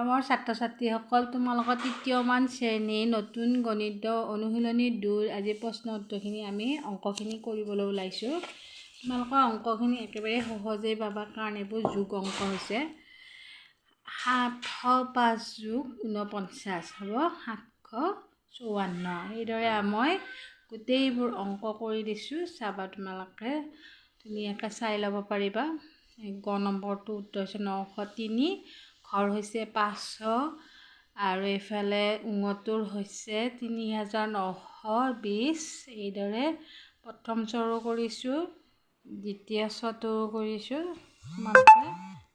আমাৰ ছাত্ৰ-ছাত্ৰীসকল তোমালোকৰ তৃতীয়মান শ্ৰেণীৰ নতুন গণিত অনুশীলনী 2 আজি প্ৰশ্ন উত্তৰখিনি আমি অংকখিনি কৰিবলৈ ওলাইছোঁ। তোমালোকৰ অংকখিনি একেবাৰে সহজেই পাবা কাৰণ এইবোৰ যোগ অংক হৈছে। 705 যোগ 49 হ'ব 754। এইদৰে মই গোটেইবোৰ অংক কৰি দিছোঁ, চাবা তোমালোকে ধুনীয়াকৈ চাই ল'ব পাৰিবা। গ নম্বৰটো উত্তৰ হৈছে 903, ঘৰ হৈছে 500 আৰু এইফালে উঙটোৰ হৈছে 3920। এইদৰে প্ৰথম চৰো কৰিছোঁ, দ্বিতীয় চটোও কৰিছোঁ। তোমালোকে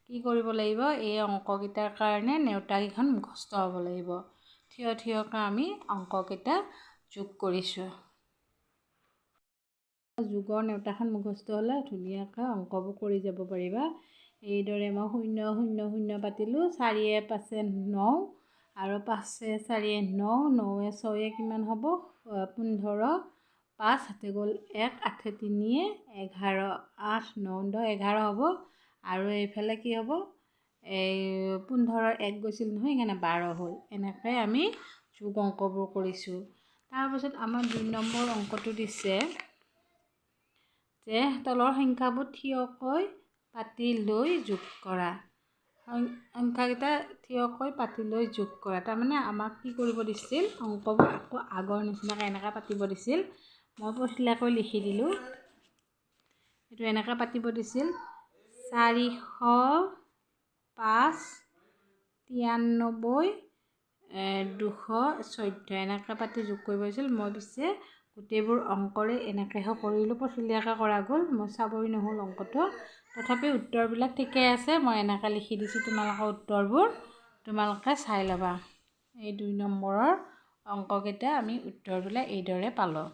কি কৰিব লাগিব, এই অংককেইটাৰ কাৰণে নেওতাকেইখন মুখস্থ হ'ব লাগিব। থিয় থিয়কৈ আমি অংককেইটা যোগ কৰিছোঁ। যোগৰ নেওতাখন মুখস্থ হ'লে ধুনীয়াকৈ অংকবোৰ কৰি যাব পাৰিবা। এইদৰে মই 0 0 0 পাতিলোঁ, 4 5 9 আৰু 5 4 9, 9 6 কিমান হ'ব 15, 5 হাতে গ'ল 1, 8 3 11, 8 9 10 11 হ'ব। আৰু এইফালে কি হ'ব, এই 15ৰ 1 গৈছিল নহয়, সেইকাৰণে 12 হ'ল। এনেকৈ আমি যোগ অংকবোৰ কৰিছোঁ। তাৰপিছত আমাৰ 2 নম্বৰ অংকটো দিছে যে তলৰ সংখ্যাবোৰ থিয়কৈ পাতি লৈ যোগ কৰা। সংখ্যাকেইটা থিয়কৈ পাতি লৈ যোগ কৰা। তাৰমানে আমাক কি কৰিব দিছিল, অংকবোৰ আকৌ আগৰ নিচিনাকৈ এনেকৈ পাতিব দিছিল। মই পছিলাকৈ লিখি দিলোঁ। এইটো এনেকৈ পাতিব দিছিল 405 93 214 এনেকৈ পাতি যোগ কৰিব দিছিল। মই পিছে গোটেইবোৰ অংকৰে এনেকৈহে কৰিলোঁ, পছিলীয়াকৈ কৰা গ'ল, মই চাবই নহ'ল অংকটো। তথাপি উত্তৰবিলাক ঠিকে আছে, মই এনেকৈ লিখি দিছোঁ। তোমালোকৰ উত্তৰবোৰ তোমালোকে চাই ল'বা। এই 2 নম্বৰৰ অংককেইটা আমি উত্তৰবিলাক এইদৰে পালোঁ।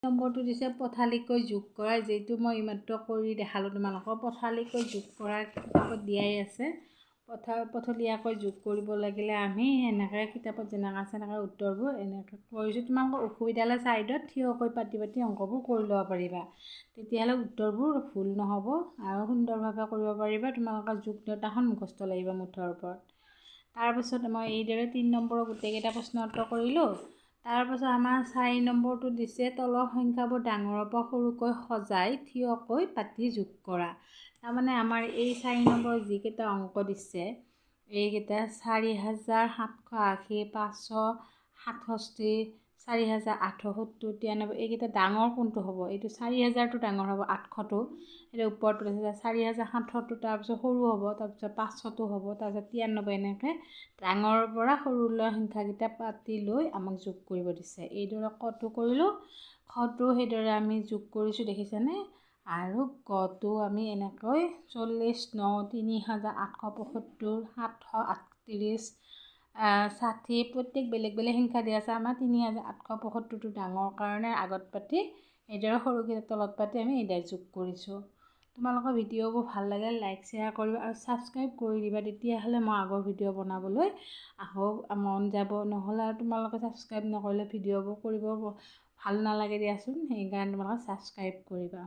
নম্বৰটো দিছে পথালিকৈ যোগ কৰা, যিটো মই এইমাত্ৰ কৰি দেখালোঁ তোমালোকক। পথালিকৈ যোগ কৰাৰ কিতাপত দিয়াই আছে। পথলীয়াকৈ যোগ কৰিব লাগিলে আমি এনেকৈ কিতাপত যেনেকৈ আছে এনেকৈ উত্তৰবোৰ এনেকৈ কৰিছোঁ। তোমালোকৰ অসুবিধা হ'লে ছাইডত থিয়কৈ পাতি পাতি অংকবোৰ কৰি ল'ব পাৰিবা, তেতিয়াহ'লে উত্তৰবোৰ ভুল নহ'ব আৰু সুন্দৰভাৱে কৰিব পাৰিবা। তোমালোকৰ যোগ নেওতাখন মুখস্থ লাগিব মুঠৰ ওপৰত। তাৰপিছত মই এইদৰে 3 নম্বৰৰ গোটেইকেইটা প্ৰশ্ন উত্তৰ কৰিলোঁ। তাৰপাছত আমাৰ 4 নম্বৰটো দিছে তলৰ সংখ্যাবোৰ ডাঙৰৰ পৰা সৰুকৈ সজাই থিয়কৈ পাতি যোগ কৰা। তাৰমানে আমাৰ এই 4 নম্বৰ যিকেইটা অংক দিছে, এইকেইটা 4780, 567, 4870, 93, এইকেইটা ডাঙৰ কোনটো হ'ব, এইটো 4000টো ডাঙৰ হ'ব, 800টো এইটো ওপৰটো আছে, 4770টো তাৰপিছত সৰু হ'ব, তাৰপিছত 500টো হ'ব, তাৰপিছত 93, এনেকৈ ডাঙৰৰ পৰা সৰুলৈ সংখ্যাকেইটা পাতি লৈ আমাক যোগ কৰিব দিছে। এইদৰে কটো কৰিলোঁ, খটো সেইদৰে আমি যোগ কৰিছোঁ, দেখিছেনে। আৰু গটো আমি এনেকৈ 40 9 3875, 738, 60 প্ৰত্যেক বেলেগ বেলেগ সংখ্যা দিয়া আছে। আমাৰ 3875টো ডাঙৰ কাৰণে আগত পাতি এইদৰে সৰুকেইটা তলত পাতি আমি এইদৰে যোগ কৰিছোঁ। তোমালোকৰ ভিডিঅ'বোৰ ভাল লাগে লাইক শ্বেয়াৰ কৰিবা আৰু ছাবস্ক্ৰাইব কৰি দিবা, তেতিয়াহ'লে মই আগৰ ভিডিঅ' বনাবলৈ আকৌ মন যাব। নহ'লে আৰু তোমালোকে ছাবস্ক্ৰাইব নকৰিলে ভিডিঅ'বোৰ কৰিব ভাল নালাগে দিয়াচোন, সেইকাৰণে তোমালোকে ছাবস্ক্ৰাইব কৰিবা।